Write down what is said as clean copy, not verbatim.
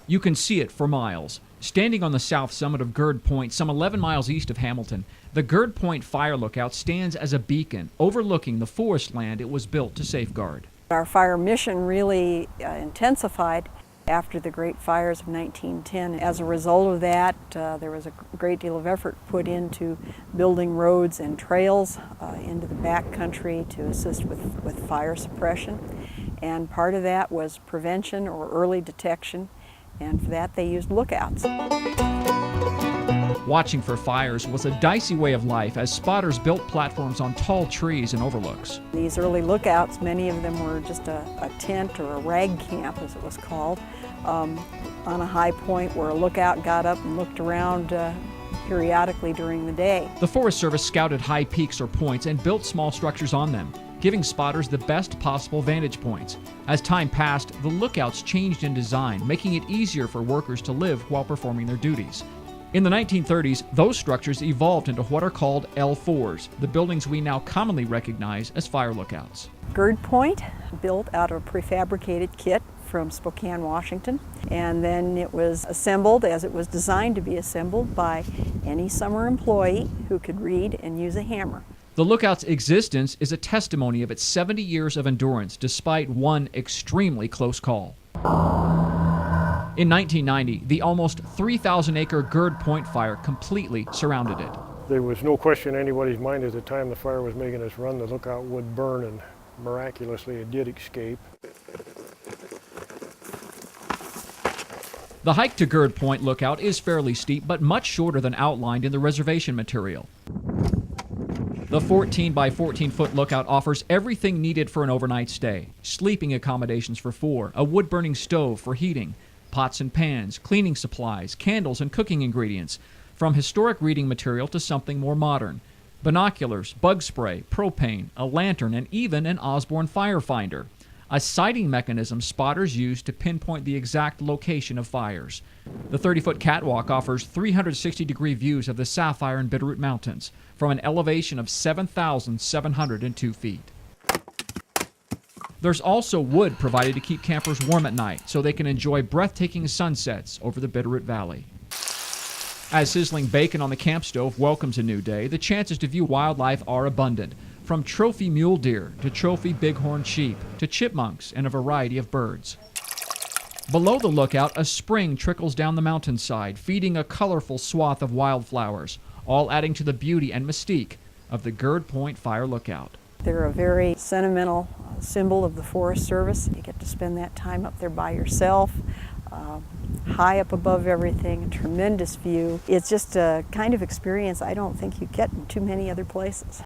You can see it for miles. Standing on the south summit of Gird Point, some 11 miles east of Hamilton, the Gird Point Fire Lookout stands as a beacon overlooking the forest land it was built to safeguard. Our fire mission really intensified after the great fires of 1910. As a result of that, there was a great deal of effort put into building roads and trails into the back country to assist with fire suppression. And part of that was prevention or early detection, and for that they used lookouts. Watching for fires was a dicey way of life as spotters built platforms on tall trees and overlooks. These early lookouts, many of them were just a tent or a rag camp, as it was called, on a high point where a lookout got up and looked around periodically during the day. The Forest Service scouted high peaks or points and built small structures on them, giving spotters the best possible vantage points. As time passed, the lookouts changed in design, making it easier for workers to live while performing their duties. In the 1930s, those structures evolved into what are called L4s, the buildings we now commonly recognize as fire lookouts. Gird Point, built out of a prefabricated kit from Spokane, Washington, and then it was assembled as it was designed to be assembled by any summer employee who could read and use a hammer. The lookout's existence is a testimony of its 70 years of endurance despite one extremely close call. In 1990, the almost 3,000-acre Gird Point fire completely surrounded it. There was no question in anybody's mind at the time the fire was making its run, the lookout would burn, and miraculously it did escape. The hike to Gird Point Lookout is fairly steep, but much shorter than outlined in the reservation material. The 14 by 14-foot lookout offers everything needed for an overnight stay. Sleeping accommodations for 4, a wood-burning stove for heating, pots and pans, cleaning supplies, candles, and cooking ingredients, from historic reading material to something more modern. Binoculars, bug spray, propane, a lantern, and even an Osborne fire finder, a sighting mechanism spotters use to pinpoint the exact location of fires. The 30-foot catwalk offers 360-degree views of the Sapphire and Bitterroot Mountains from an elevation of 7,702 feet. There's also wood provided to keep campers warm at night so they can enjoy breathtaking sunsets over the Bitterroot Valley. As sizzling bacon on the camp stove welcomes a new day, the chances to view wildlife are abundant, from trophy mule deer to trophy bighorn sheep to chipmunks and a variety of birds. Below the lookout, a spring trickles down the mountainside, feeding a colorful swath of wildflowers, all adding to the beauty and mystique of the Gird Point Fire Lookout. They're a very sentimental symbol of the Forest Service. You get to spend that time up there by yourself, high up above everything, a tremendous view. It's just a kind of experience I don't think you get in too many other places.